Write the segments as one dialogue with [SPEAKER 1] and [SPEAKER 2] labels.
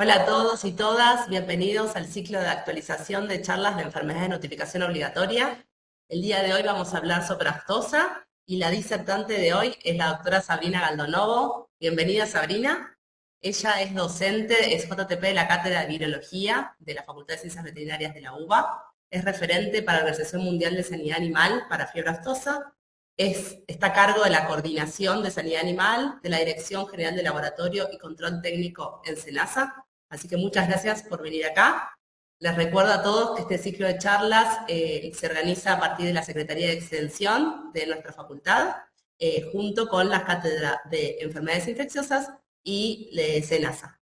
[SPEAKER 1] Hola a todos y todas, bienvenidos al ciclo de actualización de charlas de enfermedades de notificación obligatoria. El día de hoy vamos a hablar sobre aftosa y la disertante de hoy es la doctora Sabrina Galdonovo. Bienvenida, Sabrina. Ella es docente, es JTP de la Cátedra de Virología de la Facultad de Ciencias Veterinarias de la UBA. Es referente para la Organización Mundial de Sanidad Animal para fiebre aftosa. Está a cargo de la coordinación de sanidad animal de la Dirección General de Laboratorio y Control Técnico en SENASA. Así que muchas gracias por venir acá. Les recuerdo a todos que este ciclo de charlas se organiza a partir de la Secretaría de Extensión de nuestra facultad, junto con las cátedras de enfermedades infecciosas y de SENASA.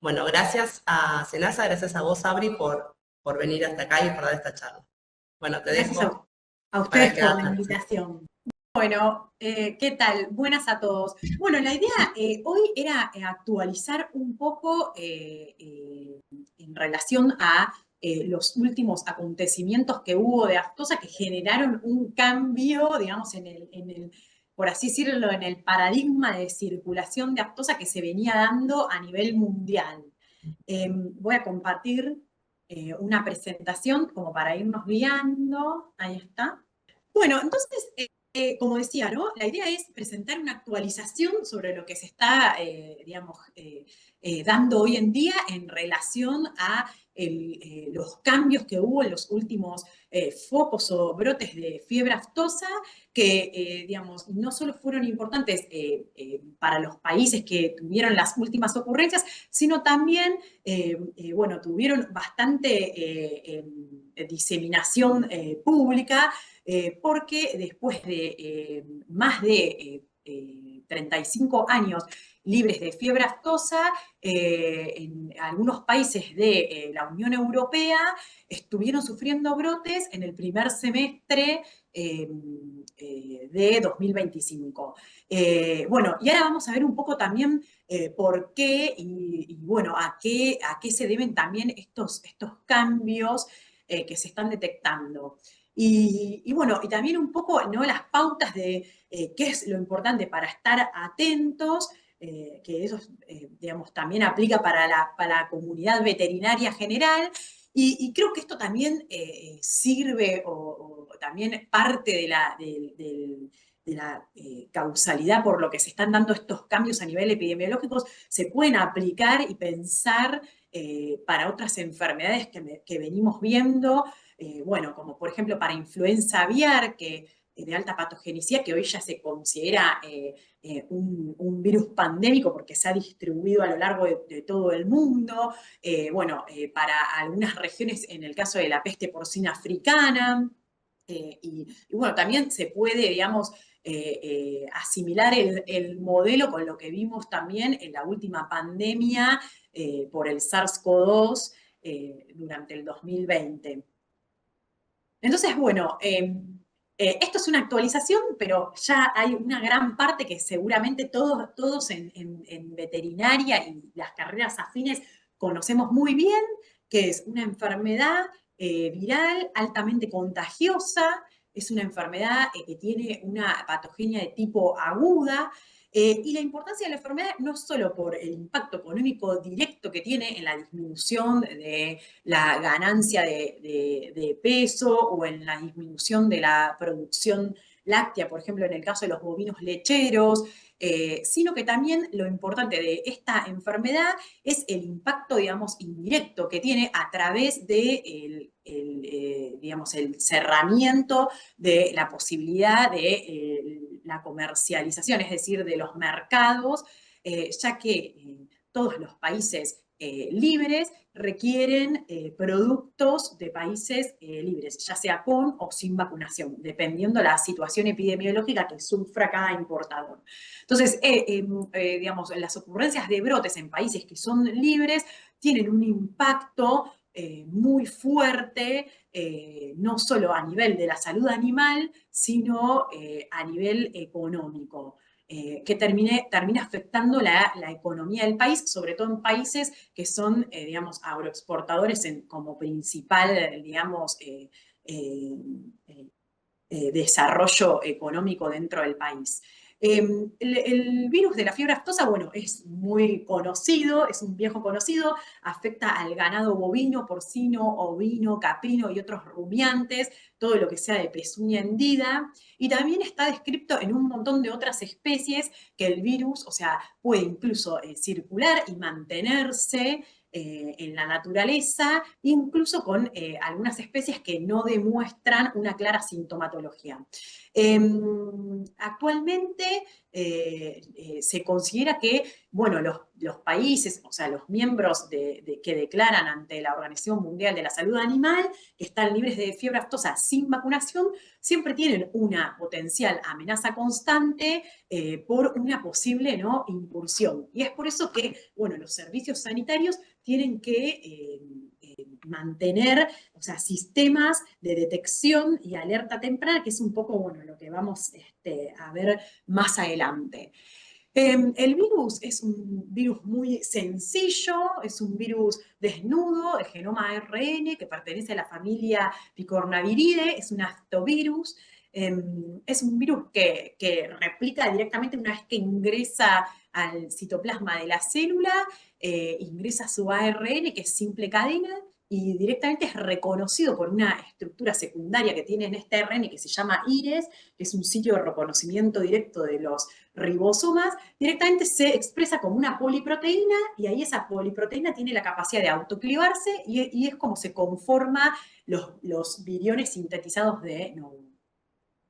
[SPEAKER 1] Bueno, gracias a SENASA, gracias a vos, Abri, por venir hasta acá y por dar esta charla. Bueno, te
[SPEAKER 2] Gracias
[SPEAKER 1] dejo
[SPEAKER 2] a
[SPEAKER 1] para
[SPEAKER 2] ustedes
[SPEAKER 1] que
[SPEAKER 2] por la
[SPEAKER 1] hagas.
[SPEAKER 2] invitación. Bueno, ¿qué tal? Buenas a todos. Bueno, la idea hoy era actualizar un poco en relación a los últimos acontecimientos que hubo de aftosa que generaron un cambio, digamos, por así decirlo, en el paradigma de circulación de aftosa que se venía dando a nivel mundial. Voy a compartir una presentación como para irnos guiando. Ahí está. Bueno, entonces, como decía, ¿no? La idea es presentar una actualización sobre lo que se está, digamos, dando hoy en día en relación a los cambios que hubo en los últimos focos o brotes de fiebre aftosa, que, digamos, no solo fueron importantes para los países que tuvieron las últimas ocurrencias, sino también, bueno, tuvieron bastante diseminación pública porque después de más de 35 años libres de fiebre aftosa, en algunos países de la Unión Europea estuvieron sufriendo brotes en el primer semestre de 2025. Bueno, y ahora vamos a ver un poco también por qué y bueno, a qué se deben también estos cambios que se están detectando. Y bueno, y también un poco, ¿no?, las pautas de qué es lo importante para estar atentos, que eso, digamos, también aplica para la comunidad veterinaria general. Y creo que esto también sirve o también parte de la causalidad por lo que se están dando estos cambios a nivel epidemiológicos, se pueden aplicar y pensar para otras enfermedades que venimos viendo, bueno, como por ejemplo para influenza aviar, que de alta patogenicidad, que hoy ya se considera un virus pandémico porque se ha distribuido a lo largo de todo el mundo. Bueno, para algunas regiones, en el caso de la peste porcina africana. Y bueno, también se puede, digamos, asimilar el modelo con lo que vimos también en la última pandemia por el SARS-CoV-2 durante el 2020. Entonces, bueno, esto es una actualización, pero ya hay una gran parte que seguramente todos en veterinaria y las carreras afines conocemos muy bien, que es una enfermedad viral altamente contagiosa, es una enfermedad que tiene una patogenia de tipo aguda, y la importancia de la enfermedad no solo por el impacto económico directo que tiene en la disminución de la ganancia de peso o en la disminución de la producción láctea, por ejemplo, en el caso de los bovinos lecheros, sino que también lo importante de esta enfermedad es el impacto, digamos, indirecto que tiene a través de digamos, el cerramiento de la posibilidad de la comercialización, es decir, de los mercados, ya que todos los países libres requieren productos de países libres, ya sea con o sin vacunación, dependiendo la situación epidemiológica que sufra cada importador. Entonces, digamos, las ocurrencias de brotes en países que son libres tienen un impacto muy fuerte, no solo a nivel de la salud animal, sino a nivel económico, que termina afectando la economía del país, sobre todo en países que son, digamos, agroexportadores como principal, digamos, desarrollo económico dentro del país. El virus de la fiebre aftosa, bueno, es muy conocido, es un viejo conocido, afecta al ganado bovino, porcino, ovino, caprino y otros rumiantes, todo lo que sea de pezuña hendida, y también está descrito en un montón de otras especies que el virus, o sea, puede incluso circular y mantenerse en la naturaleza, incluso con algunas especies que no demuestran una clara sintomatología. Actualmente se considera que, bueno, los países, o sea, los miembros que declaran ante la Organización Mundial de la Salud Animal, que están libres de fiebre aftosa sin vacunación, siempre tienen una potencial amenaza constante por una posible, ¿no?, incursión. Y es por eso que, bueno, los servicios sanitarios tienen que mantener, o sea, sistemas de detección y alerta temprana, que es un poco, bueno, lo que vamos a ver más adelante. El virus es un virus muy sencillo, es un virus desnudo, de genoma ARN, que pertenece a la familia Picornaviridae, es un aftovirus. Es un virus que replica directamente una vez que ingresa al citoplasma de la célula, ingresa su ARN, que es simple cadena, y directamente es reconocido por una estructura secundaria que tiene en este ARN que se llama IRES, que es un sitio de reconocimiento directo de los ribosomas. Directamente se expresa como una poliproteína y ahí esa poliproteína tiene la capacidad de autoclivarse y es como se conforma los viriones sintetizados de novo.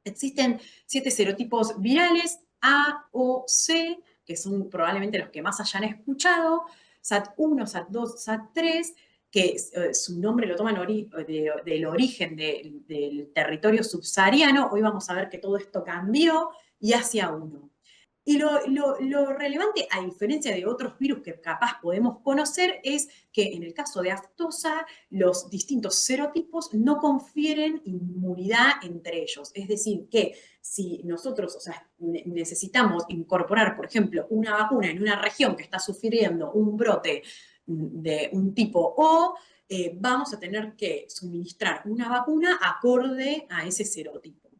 [SPEAKER 2] Existen 7 serotipos virales, A, O, C, que son probablemente los que más hayan escuchado, SAT1, SAT2, SAT3, que su nombre lo toman del origen del territorio subsahariano. Hoy vamos a ver que todo esto cambió y hacia uno. Y lo relevante, a diferencia de otros virus que capaz podemos conocer, es que en el caso de aftosa, los distintos serotipos no confieren inmunidad entre ellos. Es decir, que si nosotros, o sea, necesitamos incorporar, por ejemplo, una vacuna en una región que está sufriendo un brote de un tipo O, vamos a tener que suministrar una vacuna acorde a ese serotipo.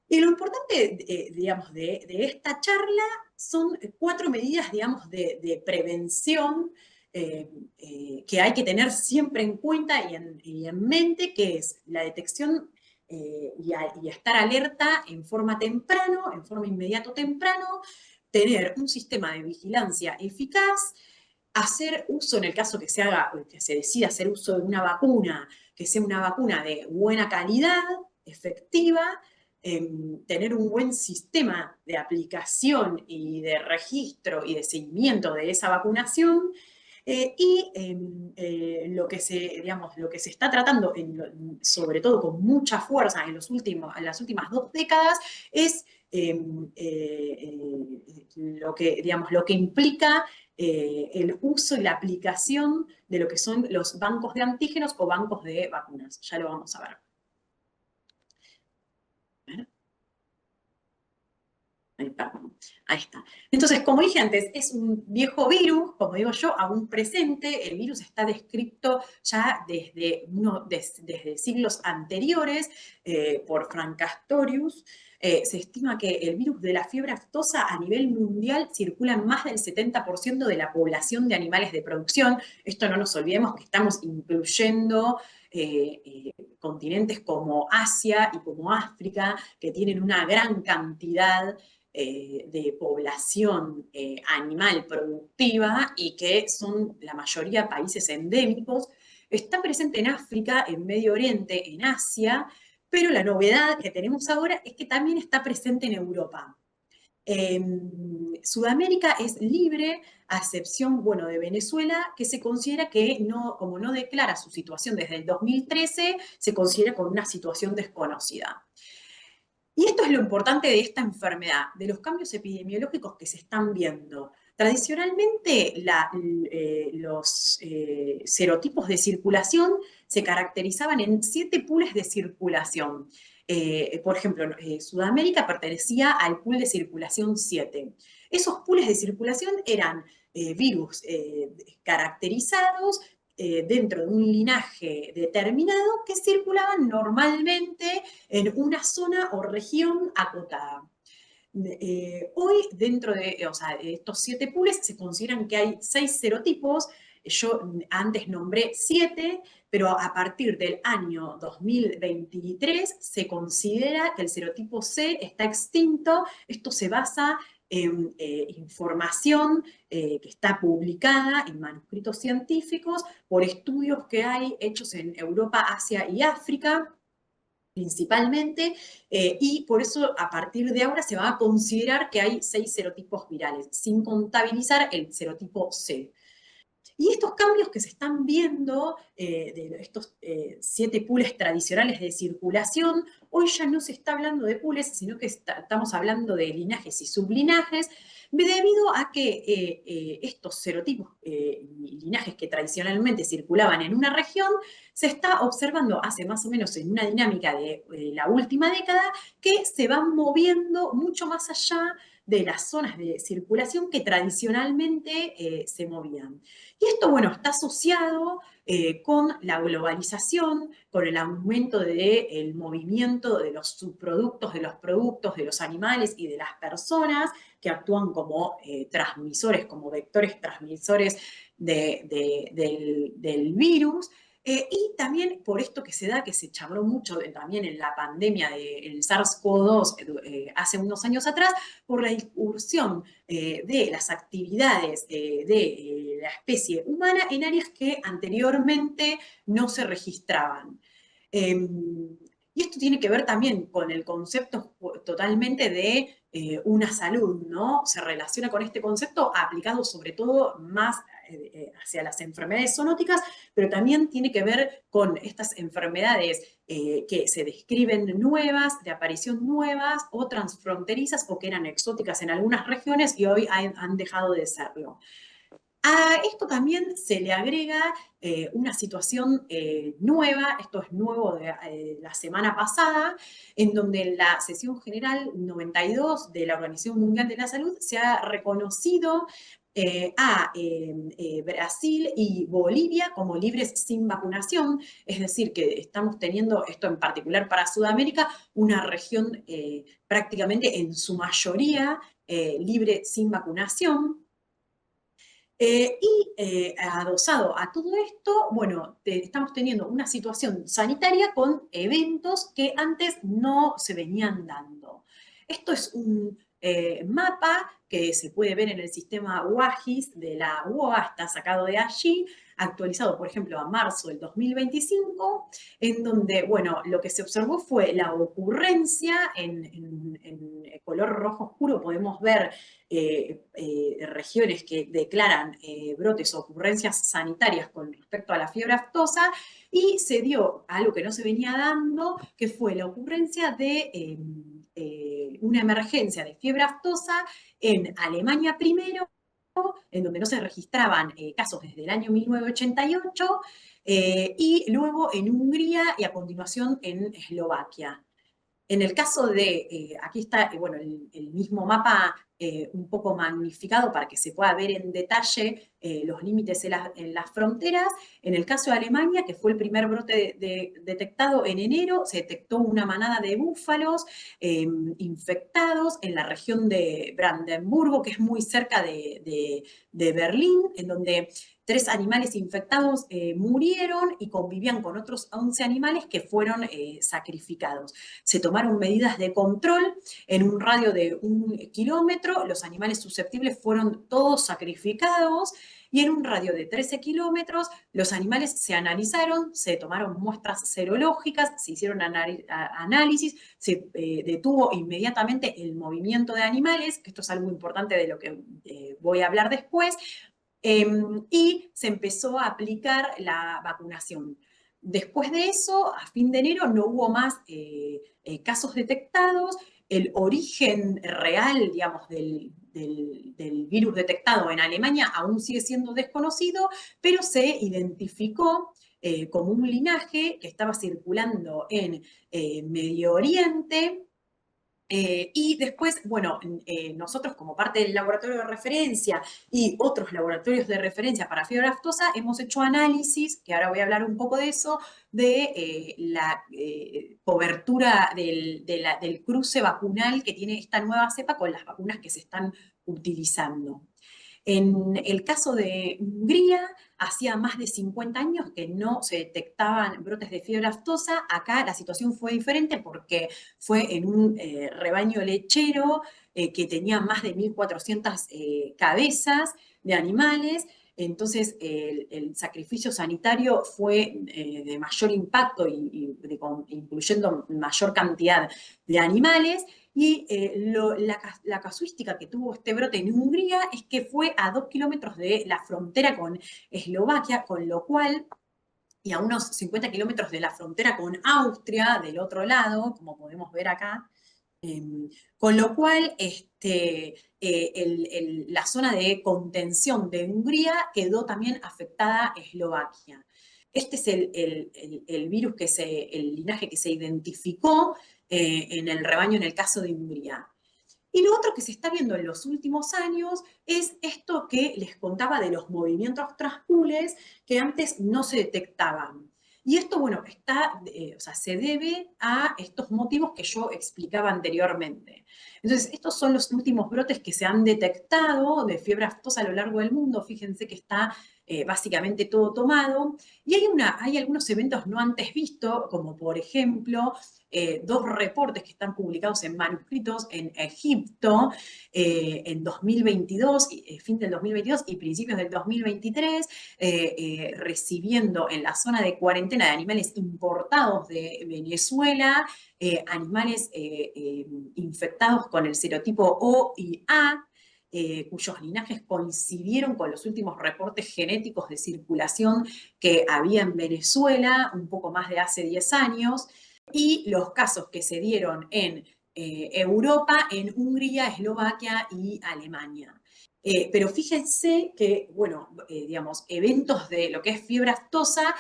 [SPEAKER 2] Y lo importante, digamos, de esta charla son 4 medidas, digamos, de prevención que hay que tener siempre en cuenta y en mente, que es la detección y estar alerta en forma temprano, en forma inmediato temprano, tener un sistema de vigilancia eficaz, hacer uso, en el caso que que se decida hacer uso de una vacuna, que sea una vacuna de buena calidad, efectiva, tener un buen sistema de aplicación y de registro y de seguimiento de esa vacunación. Lo que lo que se está tratando, sobre todo con mucha fuerza en las últimas 2 décadas, es lo que implica el uso y la aplicación de lo que son los bancos de antígenos o bancos de vacunas. Ya lo vamos a ver. Ahí está. Entonces, como dije antes, es un viejo virus, como digo yo, aún presente. El virus está descrito ya desde siglos anteriores por Frank Castorius. Se estima que el virus de la fiebre aftosa a nivel mundial circula en más del 70% de la población de animales de producción. Esto no nos olvidemos que estamos incluyendo continentes como Asia y como África, que tienen una gran cantidad de población animal productiva y que son la mayoría países endémicos. Está presente en África, en Medio Oriente, en Asia, pero la novedad que tenemos ahora es que también está presente en Europa. Sudamérica es libre, a excepción, bueno, de Venezuela, que se considera que no, como no declara su situación desde el 2013, se considera con una situación desconocida. Y esto es lo importante de esta enfermedad, de los cambios epidemiológicos que se están viendo. Tradicionalmente, los serotipos de circulación se caracterizaban en 7 pools de circulación. Por ejemplo, Sudamérica pertenecía al pool de circulación 7. Esos pools de circulación eran virus caracterizados dentro de un linaje determinado que circulaban normalmente en una zona o región acotada. Hoy, dentro de, o sea, de estos 7 pools, se consideran que hay 6 serotipos. Yo antes nombré 7, pero a partir del año 2023 se considera que el serotipo C está extinto. Esto se basa en información que está publicada en manuscritos científicos por estudios que hay hechos en Europa, Asia y África principalmente, y por eso a partir de ahora se va a considerar que hay 6 serotipos virales, sin contabilizar el serotipo C. Y estos cambios que se están viendo de estos 7 pools tradicionales de circulación, hoy ya no se está hablando de pools, sino que estamos hablando de linajes y sublinajes, debido a que estos serotipos y linajes que tradicionalmente circulaban en una región, se está observando hace más o menos en una dinámica de la última década que se van moviendo mucho más allá de las zonas de circulación que tradicionalmente se movían. Y esto, bueno, está asociado con la globalización, con el aumento del movimiento de los subproductos, de los productos, de los animales y de las personas que actúan como transmisores, como vectores transmisores del virus. Y también por esto que se da, que se charló mucho también en la pandemia del SARS-CoV-2 hace unos años atrás, por la incursión de las actividades de la especie humana en áreas que anteriormente no se registraban. Y esto tiene que ver también con el concepto totalmente de una salud, ¿no? Se relaciona con este concepto aplicado sobre todo más hacia las enfermedades zoonóticas, pero también tiene que ver con estas enfermedades que se describen nuevas, de aparición nuevas o transfronterizas o que eran exóticas en algunas regiones y hoy han dejado de serlo. A esto también se le agrega una situación nueva, esto es nuevo de la semana pasada, en donde en la sesión general 92 de la Organización Mundial de la Salud se ha reconocido a Brasil y Bolivia como libres sin vacunación, es decir, que estamos teniendo, esto en particular para Sudamérica, una región prácticamente en su mayoría libre sin vacunación. Adosado a todo esto, bueno, estamos teniendo una situación sanitaria con eventos que antes no se venían dando. Esto es un mapa que se puede ver en el sistema WAGIS de la UOA, está sacado de allí, actualizado, por ejemplo, a marzo del 2025, en donde, bueno, lo que se observó fue la ocurrencia en color rojo oscuro, podemos ver regiones que declaran brotes o ocurrencias sanitarias con respecto a la fiebre aftosa, y se dio algo que no se venía dando, que fue la ocurrencia de una emergencia de fiebre aftosa en Alemania primero, en donde no se registraban casos desde el año 1988, y luego en Hungría y a continuación en Eslovaquia. En el caso de, aquí está, bueno, el mismo mapa un poco magnificado para que se pueda ver en detalle los límites en las fronteras. En el caso de Alemania, que fue el primer brote detectado en enero, se detectó una manada de búfalos infectados en la región de Brandenburgo, que es muy cerca de Berlín, en donde 3 animales infectados murieron y convivían con otros 11 animales que fueron sacrificados. Se tomaron medidas de control en un radio de 1 kilómetro, los animales susceptibles fueron todos sacrificados y en un radio de 13 kilómetros los animales se analizaron, se tomaron muestras serológicas, se hicieron análisis, se detuvo inmediatamente el movimiento de animales, que esto es algo importante de lo que voy a hablar después, y se empezó a aplicar la vacunación. Después de eso, a fin de enero, no hubo más casos detectados. El origen real, digamos, del virus detectado en Alemania aún sigue siendo desconocido, pero se identificó como un linaje que estaba circulando en Medio Oriente, Y después, bueno, nosotros como parte del laboratorio de referencia y otros laboratorios de referencia para fiebre aftosa hemos hecho análisis, que ahora voy a hablar un poco de eso, de la cobertura del cruce vacunal que tiene esta nueva cepa con las vacunas que se están utilizando. En el caso de Hungría, hacía más de 50 años que no se detectaban brotes de fiebre aftosa. Acá la situación fue diferente porque fue en un rebaño lechero que tenía más de 1.400 cabezas de animales. Entonces, el sacrificio sanitario fue de mayor impacto incluyendo mayor cantidad de animales. Y la casuística que tuvo este brote en Hungría es que fue a 2 kilómetros de la frontera con Eslovaquia, con lo cual, y a unos 50 kilómetros de la frontera con Austria, del otro lado, como podemos ver acá, eh, con lo cual la zona de contención de Hungría quedó también afectada a Eslovaquia. Este es el virus, el linaje que se identificó en el rebaño en el caso de Hungría. Y lo otro que se está viendo en los últimos años es esto que les contaba de los movimientos transpules que antes no se detectaban. Y esto, bueno, o sea, se debe a estos motivos que yo explicaba anteriormente. Entonces, estos son los últimos brotes que se han detectado de fiebre aftosa a lo largo del mundo. Fíjense que está básicamente todo tomado. Y hay algunos eventos no antes vistos, como por ejemplo, dos reportes que están publicados en manuscritos en Egipto en 2022, fin del 2022 y principios del 2023, recibiendo en la zona de cuarentena de animales importados de Venezuela, animales infectados con el serotipo O y A, cuyos linajes coincidieron con los últimos reportes genéticos de circulación que había en Venezuela, un poco más de hace 10 años, y los casos que se dieron en Europa, en Hungría, Eslovaquia y Alemania. Pero fíjense que, bueno, digamos, eventos de lo que es fiebre aftosa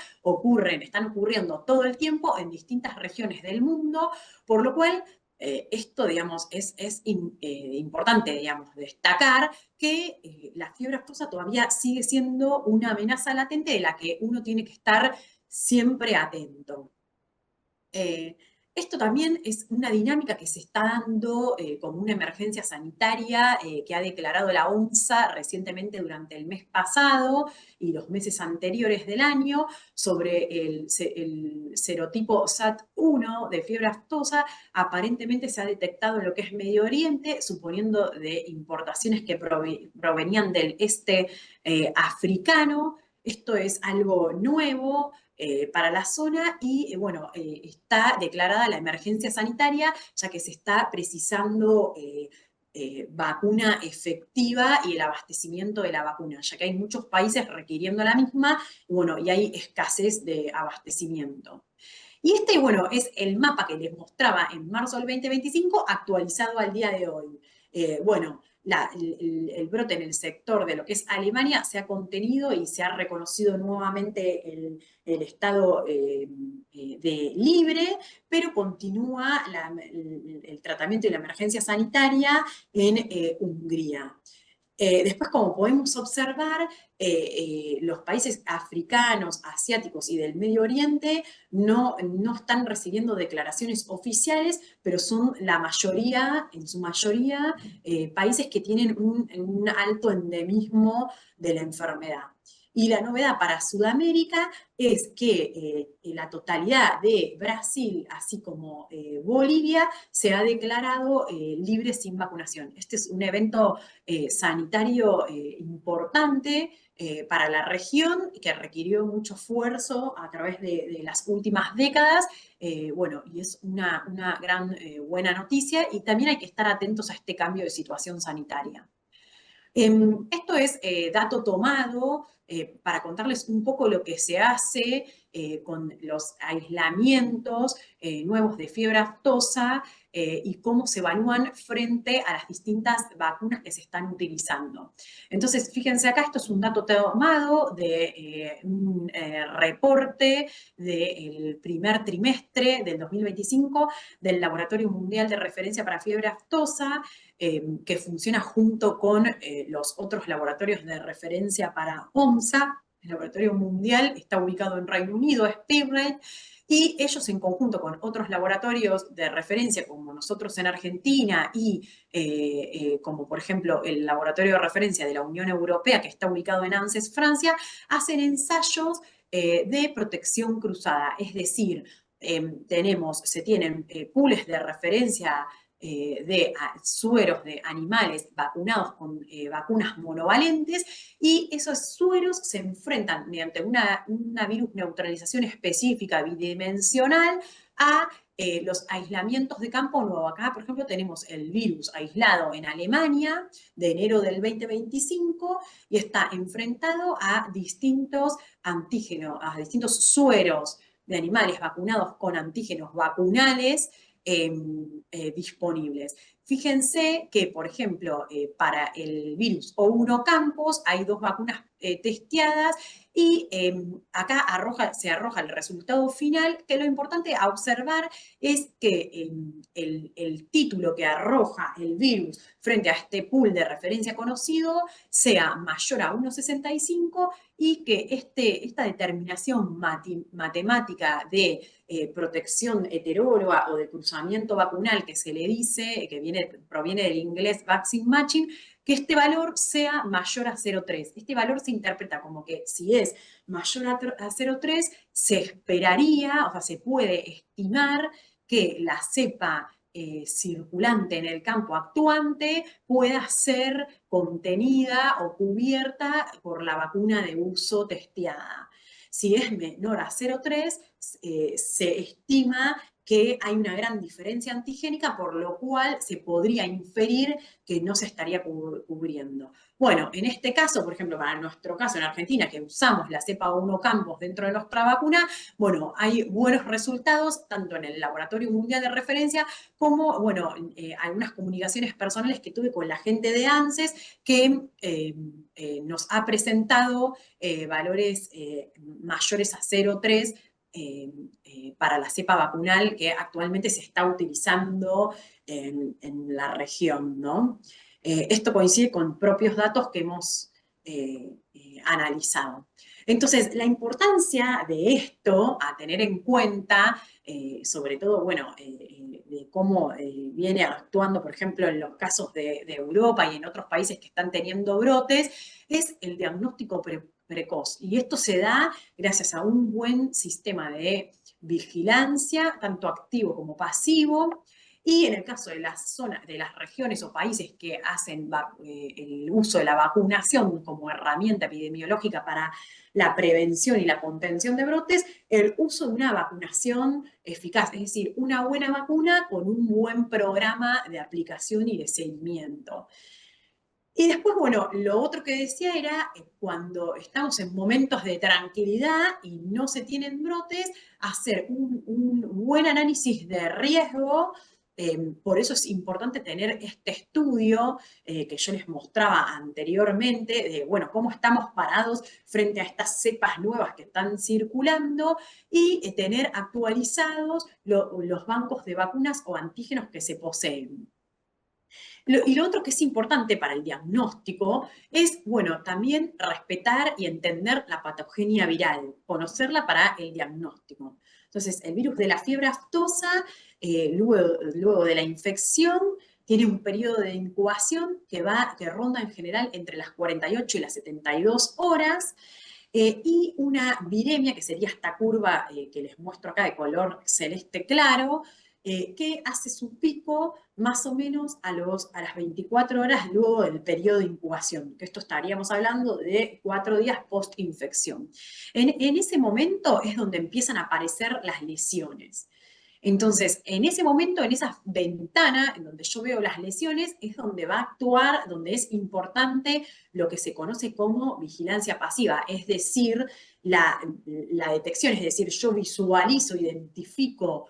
[SPEAKER 2] están ocurriendo todo el tiempo en distintas regiones del mundo, por lo cual esto, digamos, es importante, digamos, destacar que la fiebre aftosa todavía sigue siendo una amenaza latente de la que uno tiene que estar siempre atento. Esto también es una dinámica que se está dando como una emergencia sanitaria que ha declarado la OMSA recientemente durante el mes pasado y los meses anteriores del año sobre el serotipo SAT1 de fiebre aftosa. Aparentemente se ha detectado en lo que es Medio Oriente, suponiendo de importaciones que provenían del este africano. Esto es algo nuevo para la zona y, bueno, está declarada la emergencia sanitaria, ya que se está precisando vacuna efectiva y el abastecimiento de la vacuna, ya que hay muchos países requiriendo la misma, bueno, y hay escasez de abastecimiento. Y bueno, es el mapa que les mostraba en marzo del 2025, actualizado al día de hoy. Bueno, el brote en el sector de lo que es Alemania se ha contenido y se ha reconocido nuevamente el estado de libre, pero continúa el tratamiento y la emergencia sanitaria en Hungría. Después, como podemos observar, los países africanos, asiáticos y del Medio Oriente no están recibiendo declaraciones oficiales, pero son la mayoría, en su mayoría, países que tienen un alto endemismo de la enfermedad. Y la novedad para Sudamérica es que la totalidad de Brasil, así como Bolivia, se ha declarado libre sin vacunación. Este es un evento sanitario importante para la región que requirió mucho esfuerzo a través de las últimas décadas. Bueno, y es una gran buena noticia y también hay que estar atentos a este cambio de situación sanitaria. Esto es dato tomado para contarles un poco lo que se hace con los aislamientos nuevos de fiebre aftosa y cómo se evalúan frente a las distintas vacunas que se están utilizando. Entonces, fíjense acá, esto es un dato tomado de un reporte del primer trimestre del 2025 del Laboratorio Mundial de Referencia para Fiebre Aftosa, que funciona junto con los otros laboratorios de referencia para OMSA. El laboratorio mundial está ubicado en Reino Unido, es PIRLATE, y ellos en conjunto con otros laboratorios de referencia, como nosotros en Argentina y como por ejemplo el laboratorio de referencia de la Unión Europea, que está ubicado en ANSES, Francia, hacen ensayos de protección cruzada, es decir, se tienen pools de referencia de sueros de animales vacunados con vacunas monovalentes, y esos sueros se enfrentan mediante una virus neutralización específica bidimensional a los aislamientos de campo nuevo. Acá, por ejemplo, tenemos el virus aislado en Alemania de enero del 2025 y está enfrentado a distintos antígenos, a distintos sueros de animales vacunados con antígenos vacunales disponibles. Fíjense que, por ejemplo, para el virus O1 Campos hay 2 vacunas testeadas, y acá se arroja el resultado final, que lo importante a observar es que el título que arroja el virus frente a este pool de referencia conocido sea mayor a 1,65, y que esta determinación matemática de protección heteróloga o de cruzamiento vacunal que se le dice, que proviene del inglés vaccine matching, que este valor sea mayor a 0,3. Este valor se interpreta como que si es mayor a 0,3, se esperaría, o sea, se puede estimar que la cepa circulante en el campo actuante pueda ser contenida o cubierta por la vacuna de uso testeada. Si es menor a 0,3, se estima que hay una gran diferencia antigénica, por lo cual se podría inferir que no se estaría cubriendo. Bueno, en este caso, por ejemplo, para nuestro caso en Argentina, que usamos la cepa 1 Campos dentro de nuestra vacuna, bueno, hay buenos resultados tanto en el Laboratorio Mundial de Referencia como, bueno, algunas comunicaciones personales que tuve con la gente de ANSES, que nos ha presentado valores mayores a 0,3 para la cepa vacunal que actualmente se está utilizando en la región, ¿no? Esto coincide con propios datos que hemos analizado. Entonces, la importancia de esto a tener en cuenta, sobre todo, bueno, de cómo viene actuando, por ejemplo, en los casos de Europa y en otros países que están teniendo brotes, es el diagnóstico precoz. Y esto se da gracias a un buen sistema de vigilancia, tanto activo como pasivo. Y en el caso de las zonas, de las regiones o países que hacen el uso de la vacunación como herramienta epidemiológica para la prevención y la contención de brotes, el uso de una vacunación eficaz, es decir, una buena vacuna con un buen programa de aplicación y de seguimiento. Y después, bueno, lo otro que decía era cuando estamos en momentos de tranquilidad y no se tienen brotes, hacer un buen análisis de riesgo. Por eso es importante tener este estudio que yo les mostraba anteriormente, de, bueno, cómo estamos parados frente a estas cepas nuevas que están circulando, y tener actualizados los bancos de vacunas o antígenos que se poseen. Y lo otro que es importante para el diagnóstico es, bueno, también respetar y entender la patogenia viral, conocerla para el diagnóstico. Entonces, el virus de la fiebre aftosa, luego de la infección, tiene un periodo de incubación que ronda en general entre las 48 y las 72 horas, y una viremia, que sería esta curva que les muestro acá de color celeste claro, que hace su pico más o menos a las 24 horas luego del periodo de incubación, que esto estaríamos hablando de 4 días post-infección. En ese momento es donde empiezan a aparecer las lesiones. Entonces, en ese momento, en esa ventana en donde yo veo las lesiones, es donde va a actuar, donde es importante lo que se conoce como vigilancia pasiva, es decir, la detección, es decir, yo visualizo, identifico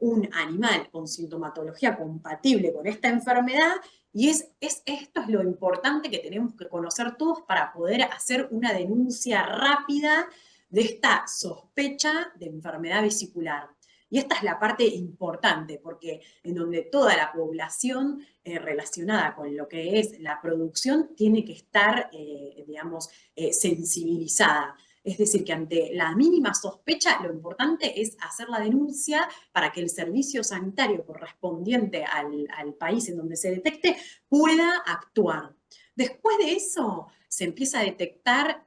[SPEAKER 2] un animal con sintomatología compatible con esta enfermedad, y esto es lo importante que tenemos que conocer todos para poder hacer una denuncia rápida de esta sospecha de enfermedad vesicular. Y esta es la parte importante, porque en donde toda la población relacionada con lo que es la producción tiene que estar, digamos, sensibilizada. Es decir, que ante la mínima sospecha, lo importante es hacer la denuncia para que el servicio sanitario correspondiente al país en donde se detecte pueda actuar. Después de eso, se empieza a detectar,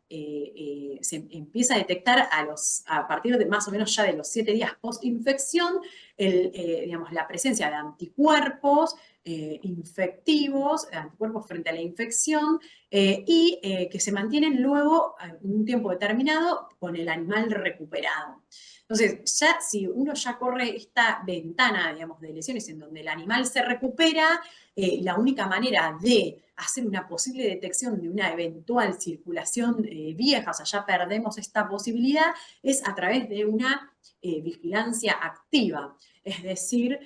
[SPEAKER 2] a partir de más o menos ya de los 7 días post-infección, digamos, la presencia de anticuerpos infectivos, anticuerpos frente a la infección, que se mantienen luego un tiempo determinado con el animal recuperado. Entonces, ya si uno ya corre esta ventana, digamos, de lesiones en donde el animal se recupera, la única manera de hacer una posible detección de una eventual circulación vieja, o sea, ya perdemos esta posibilidad, es a través de una vigilancia activa, es decir,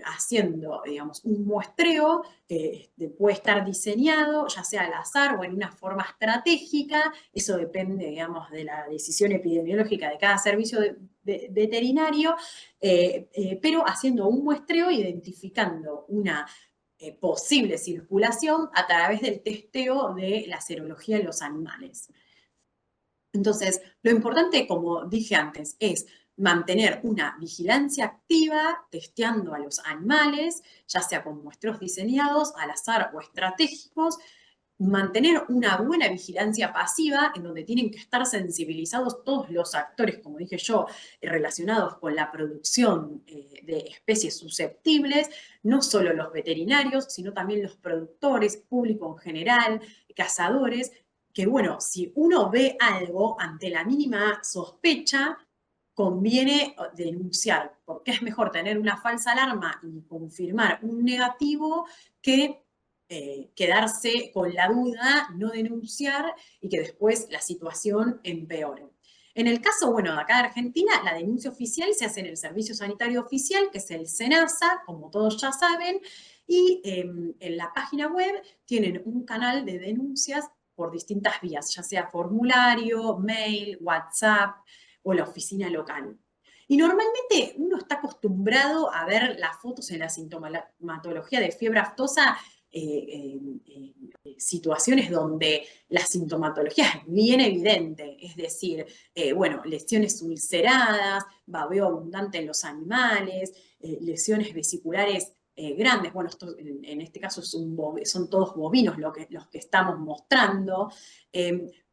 [SPEAKER 2] haciendo, digamos, un muestreo que puede estar diseñado, ya sea al azar o en una forma estratégica, eso depende, digamos, de la decisión epidemiológica de cada servicio veterinario, pero haciendo un muestreo, identificando una posible circulación a través del testeo de la serología en los animales. Entonces, lo importante, como dije antes, es mantener una vigilancia activa, testeando a los animales, ya sea con muestreos diseñados, al azar o estratégicos, mantener una buena vigilancia pasiva, en donde tienen que estar sensibilizados todos los actores, como dije yo, relacionados con la producción de especies susceptibles, no solo los veterinarios, sino también los productores, público en general, cazadores, que bueno, si uno ve algo ante la mínima sospecha, conviene denunciar, porque es mejor tener una falsa alarma y confirmar un negativo que quedarse con la duda, no denunciar y que después la situación empeore. En el caso, bueno, de acá de Argentina, la denuncia oficial se hace en el Servicio Sanitario Oficial, que es el SENASA, como todos ya saben, y en la página web tienen un canal de denuncias por distintas vías, ya sea formulario, mail, WhatsApp o la oficina local. Y normalmente uno está acostumbrado a ver las fotos en la sintomatología de fiebre aftosa, situaciones donde la sintomatología es bien evidente, es decir, bueno, lesiones ulceradas, babeo abundante en los animales, lesiones vesiculares grandes, bueno, esto, en este caso son todos bovinos los que estamos mostrando,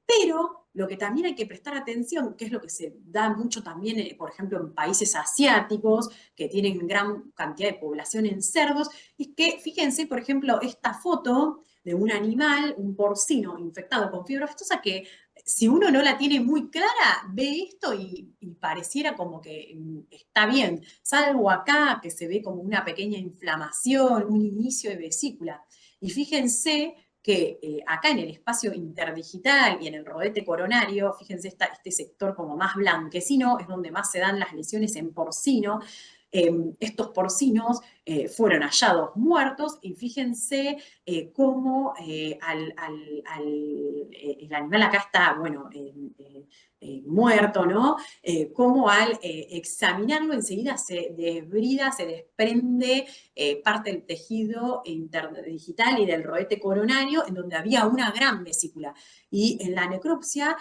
[SPEAKER 2] pero lo que también hay que prestar atención, que es lo que se da mucho también, por ejemplo, en países asiáticos, que tienen gran cantidad de población en cerdos, es que, fíjense, por ejemplo, esta foto de un animal, un porcino infectado con fiebre aftosa, que si uno no la tiene muy clara, ve esto y pareciera como que está bien, salvo acá que se ve como una pequeña inflamación, un inicio de vesícula. Y fíjense que acá en el espacio interdigital y en el rodete coronario, fíjense este sector como más blanquecino, es donde más se dan las lesiones en porcino. Estos porcinos fueron hallados muertos y fíjense cómo el animal acá está, bueno, muerto, ¿no? Cómo al examinarlo enseguida se desbrida, se desprende parte del tejido interdigital y del rodete coronario, en donde había una gran vesícula. Y en la necropsia,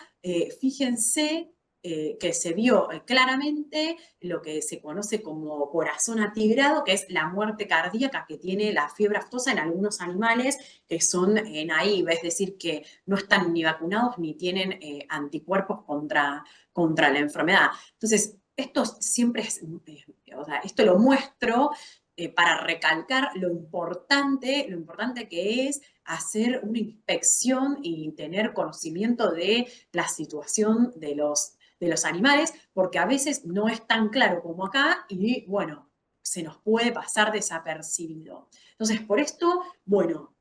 [SPEAKER 2] fíjense que se vio claramente lo que se conoce como corazón atigrado, que es la muerte cardíaca que tiene la fiebre aftosa en algunos animales que son naive, es decir, que no están ni vacunados ni tienen anticuerpos contra la enfermedad. Entonces, esto siempre es, o sea, esto lo muestro para recalcar lo importante que es hacer una inspección y tener conocimiento de la situación de los animales, porque a veces no es tan claro como acá y, bueno, se nos puede pasar desapercibido. Entonces, por esto, bueno,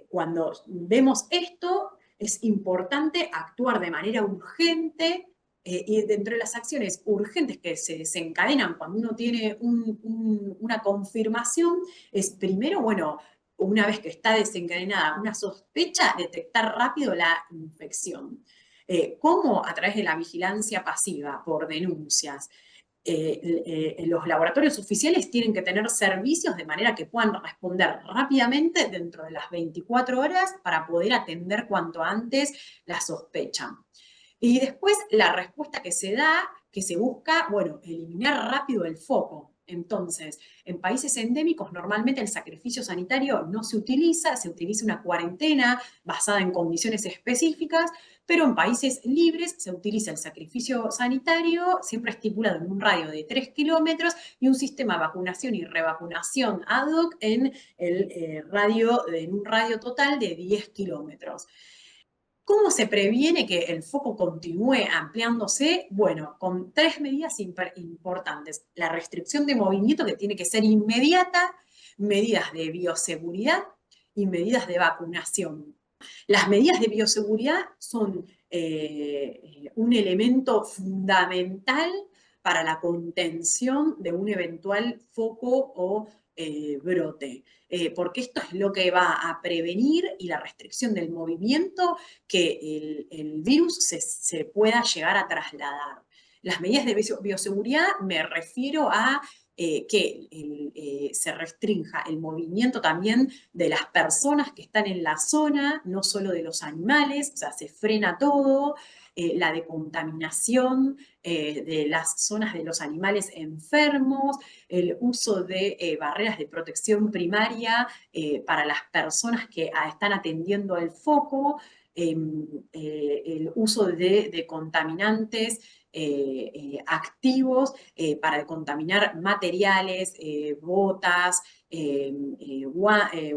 [SPEAKER 2] cuando vemos esto, es importante actuar de manera urgente Y dentro de las acciones urgentes que se desencadenan cuando uno tiene una confirmación, es primero, bueno, una vez que está desencadenada una sospecha, detectar rápido la infección. ¿Cómo? A través de la vigilancia pasiva, por denuncias. Los laboratorios oficiales tienen que tener servicios de manera que puedan responder rápidamente dentro de las 24 horas para poder atender cuanto antes la sospecha. Y después la respuesta que se da, que se busca, bueno, eliminar rápido el foco. Entonces, en países endémicos normalmente el sacrificio sanitario no se utiliza una cuarentena basada en condiciones específicas, pero en países libres se utiliza el sacrificio sanitario, siempre estipulado en un radio de 3 kilómetros, y un sistema de vacunación y revacunación ad hoc en en un radio total de 10 kilómetros. ¿Cómo se previene que el foco continúe ampliándose? Bueno, con tres medidas importantes. La restricción de movimiento, que tiene que ser inmediata, medidas de bioseguridad y medidas de vacunación. Las medidas de bioseguridad son un elemento fundamental para la contención de un eventual foco o brote, porque esto es lo que va a prevenir, y la restricción del movimiento, que el virus se pueda llegar a trasladar. Las medidas de bioseguridad me refiero a que se restrinja el movimiento también de las personas que están en la zona, no solo de los animales, o sea, se frena todo, la decontaminación de las zonas de los animales enfermos, el uso de barreras de protección primaria para las personas que están atendiendo el foco, el uso de contaminantes activos para contaminar materiales, botas,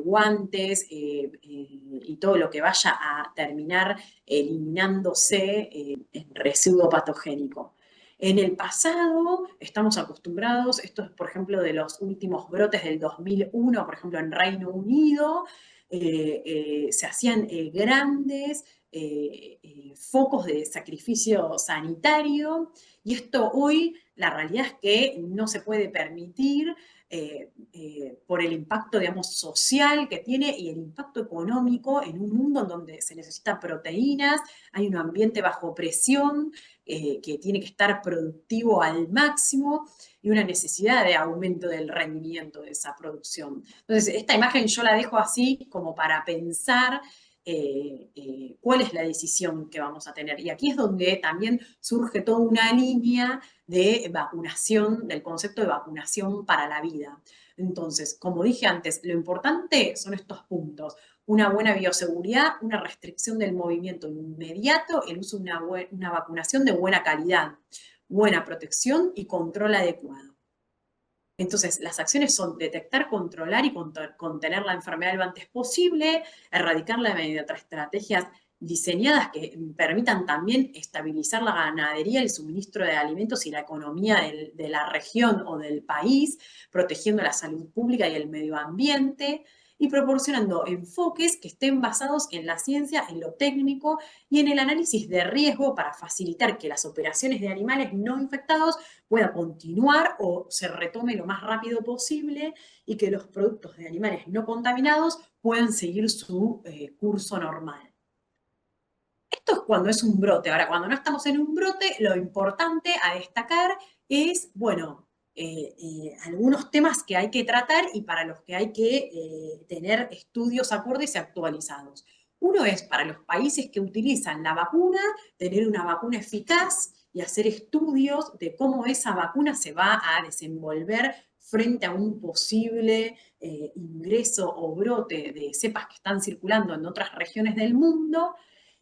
[SPEAKER 2] guantes y todo lo que vaya a terminar eliminándose en residuo patogénico. En el pasado estamos acostumbrados, esto es por ejemplo de los últimos brotes del 2001, por ejemplo en Reino Unido, se hacían grandes focos de sacrificio sanitario, y esto hoy la realidad es que no se puede permitir por el impacto, digamos, social que tiene y el impacto económico en un mundo en donde se necesitan proteínas, hay un ambiente bajo presión que tiene que estar productivo al máximo y una necesidad de aumento del rendimiento de esa producción. Entonces, esta imagen yo la dejo así como para pensar cuál es la decisión que vamos a tener. Y aquí es donde también surge toda una línea de vacunación, del concepto de vacunación para la vida. Entonces, como dije antes, lo importante son estos puntos: una buena bioseguridad, una restricción del movimiento inmediato, el uso de una vacunación de buena calidad, buena protección y control adecuado. Entonces, las acciones son detectar, controlar y contener la enfermedad lo antes posible, erradicarla mediante estrategias diseñadas que permitan también estabilizar la ganadería, el suministro de alimentos y la economía de la región o del país, protegiendo la salud pública y el medio ambiente, y proporcionando enfoques que estén basados en la ciencia, en lo técnico y en el análisis de riesgo para facilitar que las operaciones de animales no infectados pueda continuar o se retome lo más rápido posible, y que los productos de animales no contaminados puedan seguir su curso normal. Esto es cuando es un brote. Ahora, cuando no estamos en un brote, lo importante a destacar es, bueno, algunos temas que hay que tratar y para los que hay que tener estudios acordes y actualizados. Uno es para los países que utilizan la vacuna, tener una vacuna eficaz y hacer estudios de cómo esa vacuna se va a desenvolver frente a un posible ingreso o brote de cepas que están circulando en otras regiones del mundo,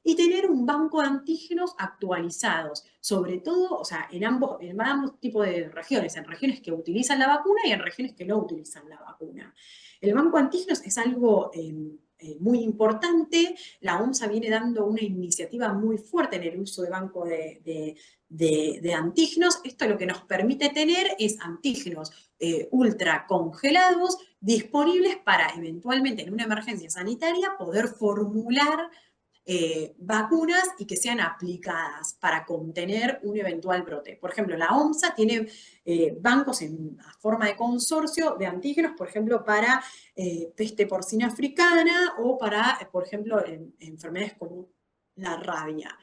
[SPEAKER 2] y tener un banco de antígenos actualizados, sobre todo, o sea, en ambos tipos de regiones, en regiones que utilizan la vacuna y en regiones que no utilizan la vacuna. El banco de antígenos es algo muy importante. La OMSA viene dando una iniciativa muy fuerte en el uso de banco de antígenos. Esto lo que nos permite tener es antígenos ultra congelados disponibles para eventualmente en una emergencia sanitaria poder formular vacunas y que sean aplicadas para contener un eventual brote. Por ejemplo, la OMSA tiene bancos en forma de consorcio de antígenos, por ejemplo, para peste porcina africana o para, por ejemplo, enfermedades como la rabia.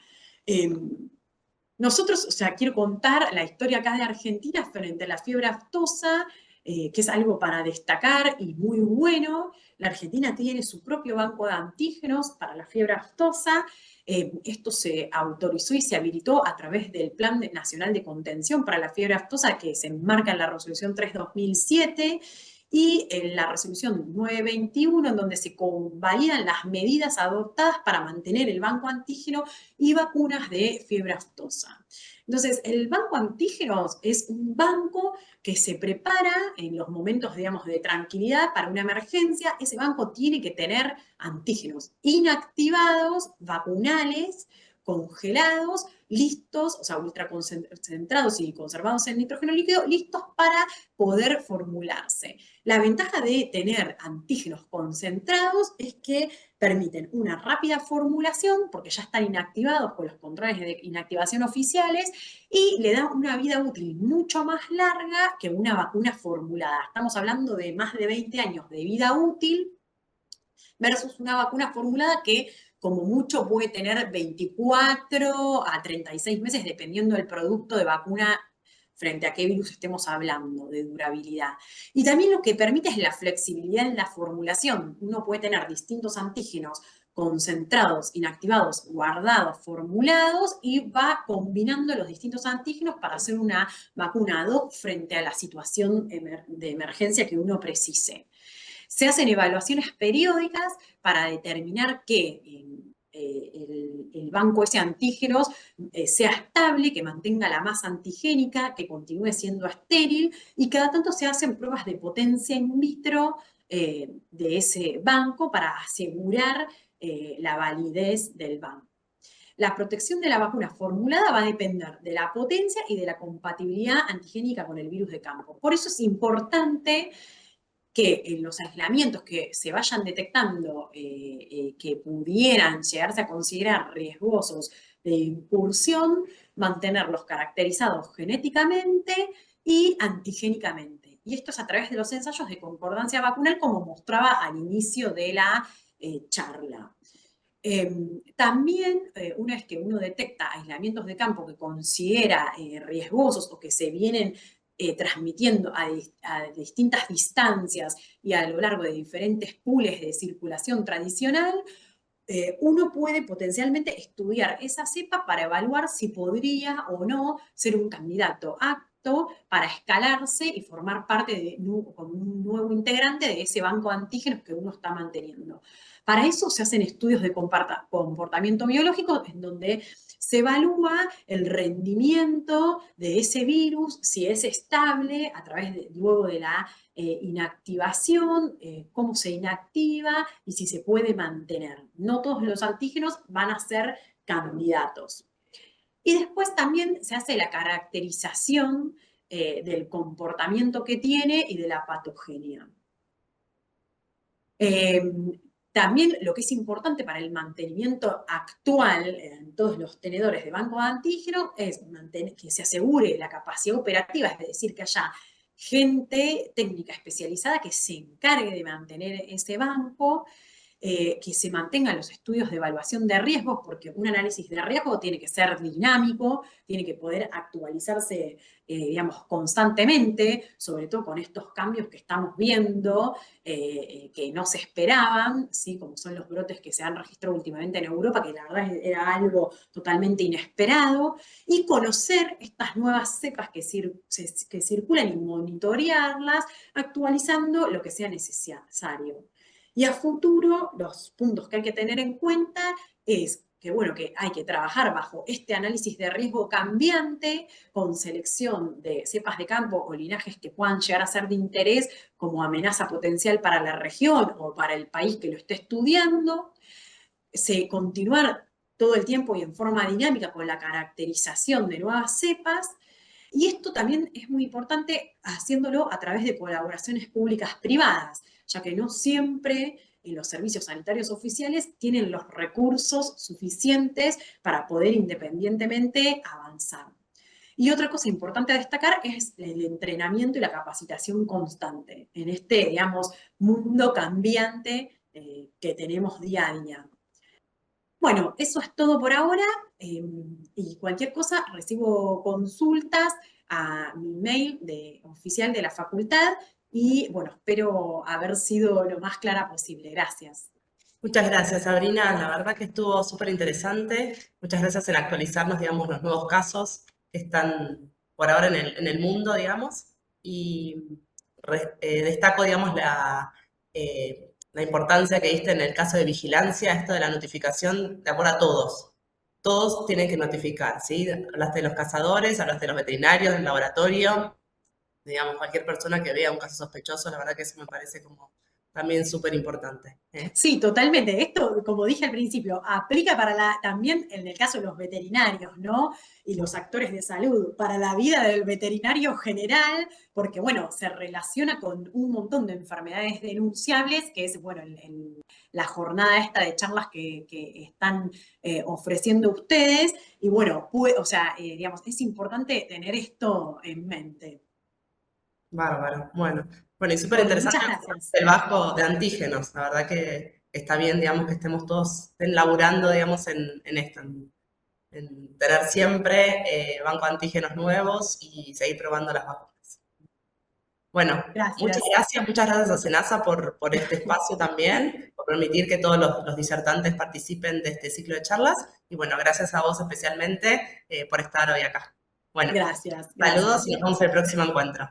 [SPEAKER 2] Nosotros, o sea, quiero contar la historia acá de Argentina frente a la fiebre aftosa, que es algo para destacar y muy bueno. La Argentina tiene su propio banco de antígenos para la fiebre aftosa. Esto se autorizó y se habilitó a través del Plan Nacional de Contención para la fiebre aftosa, que se enmarca en la Resolución 3/2007 y en la resolución 921, en donde se convalidan las medidas adoptadas para mantener el banco antígeno y vacunas de fiebre aftosa. Entonces, el banco antígenos es un banco que se prepara en los momentos, digamos, de tranquilidad para una emergencia. Ese banco tiene que tener antígenos inactivados, vacunales, congelados, listos, o sea, ultraconcentrados y conservados en nitrógeno líquido, listos para poder formularse. La ventaja de tener antígenos concentrados es que permiten una rápida formulación, porque ya están inactivados con los controles de inactivación oficiales, y le dan una vida útil mucho más larga que una vacuna formulada. Estamos hablando de más de 20 años de vida útil versus una vacuna formulada que como mucho puede tener 24 a 36 meses, dependiendo del producto de vacuna frente a qué virus estemos hablando de durabilidad. Y también lo que permite es la flexibilidad en la formulación. Uno puede tener distintos antígenos concentrados, inactivados, guardados, formulados, y va combinando los distintos antígenos para hacer una vacuna ad hoc frente a la situación de emergencia que uno precise. Se hacen evaluaciones periódicas para determinar que el banco ese antígenos sea estable, que mantenga la masa antigénica, que continúe siendo estéril, y cada tanto se hacen pruebas de potencia in vitro de ese banco para asegurar la validez del banco. La protección de la vacuna formulada va a depender de la potencia y de la compatibilidad antigénica con el virus de campo. Por eso es importante que en los aislamientos que se vayan detectando que pudieran llegarse a considerar riesgosos de incursión, mantenerlos caracterizados genéticamente y antigénicamente. Y esto es a través de los ensayos de concordancia vacunal, como mostraba al inicio de la charla. También, una vez que uno detecta aislamientos de campo que considera riesgosos o que se vienen transmitiendo a distintas distancias y a lo largo de diferentes pools de circulación tradicional, uno puede potencialmente estudiar esa cepa para evaluar si podría o no ser un candidato apto para escalarse y formar parte de como un nuevo integrante de ese banco de antígenos que uno está manteniendo. Para eso se hacen estudios de comportamiento biológico en donde se evalúa el rendimiento de ese virus, si es estable a través luego de la inactivación, cómo se inactiva y si se puede mantener. No todos los antígenos van a ser candidatos. Y después también se hace la caracterización del comportamiento que tiene y de la patogenia. También lo que es importante para el mantenimiento actual en todos los tenedores de banco de antígenos es que se asegure la capacidad operativa, es decir, que haya gente técnica especializada que se encargue de mantener ese banco, que se mantengan los estudios de evaluación de riesgos, porque un análisis de riesgo tiene que ser dinámico, tiene que poder actualizarse, digamos, constantemente, sobre todo con estos cambios que estamos viendo, que no se esperaban, ¿sí? Como son los brotes que se han registrado últimamente en Europa, que la verdad era algo totalmente inesperado, y conocer estas nuevas cepas que circulan y monitorearlas, actualizando lo que sea necesario. Y a futuro, los puntos que hay que tener en cuenta es que, bueno, que hay que trabajar bajo este análisis de riesgo cambiante, con selección de cepas de campo o linajes que puedan llegar a ser de interés como amenaza potencial para la región o para el país que lo esté estudiando. Continuar todo el tiempo y en forma dinámica con la caracterización de nuevas cepas. Y esto también es muy importante haciéndolo a través de colaboraciones públicas privadas, ya que no siempre los servicios sanitarios oficiales tienen los recursos suficientes para poder independientemente avanzar. Y otra cosa importante a destacar es el entrenamiento y la capacitación constante en este, digamos, mundo cambiante que tenemos día a día. Bueno, eso es todo por ahora y cualquier cosa recibo consultas a mi mail oficial de la facultad y bueno, espero haber sido lo más clara posible. Gracias.
[SPEAKER 1] Muchas gracias, Sabrina. La verdad que estuvo súper interesante. Muchas gracias en actualizarnos, digamos, los nuevos casos que están por ahora en el mundo, digamos. Y destaco, digamos, la importancia que diste en el caso de vigilancia, esto de la notificación de amor a todos. Todos tienen que notificar, ¿sí? Hablaste de los cazadores, hablaste de los veterinarios, del laboratorio, digamos, cualquier persona que vea un caso sospechoso, la verdad que eso me parece como también súper importante.
[SPEAKER 2] Sí, totalmente. Esto, como dije al principio, aplica también en el caso de los veterinarios, ¿no? Y los actores de salud, para la vida del veterinario general, porque, bueno, se relaciona con un montón de enfermedades denunciables, que es, bueno, la jornada esta de charlas que están ofreciendo ustedes. Y, bueno, o sea, digamos, es importante tener esto en mente.
[SPEAKER 1] Bárbaro. Bueno, y súper
[SPEAKER 2] Bueno,
[SPEAKER 1] interesante
[SPEAKER 2] muchas gracias.
[SPEAKER 1] el banco de antígenos. La verdad que está bien, digamos, que estemos todos estén laburando, digamos, en esto, en tener siempre banco de antígenos nuevos y seguir probando las vacunas. Bueno,
[SPEAKER 2] Gracias.
[SPEAKER 1] muchas gracias a Senasa por este espacio también, por permitir que todos los disertantes participen de este ciclo de charlas. Y bueno, gracias a vos especialmente por estar hoy acá. Bueno,
[SPEAKER 2] Gracias,
[SPEAKER 1] saludos
[SPEAKER 2] gracias.
[SPEAKER 1] y nos vemos en el próximo encuentro.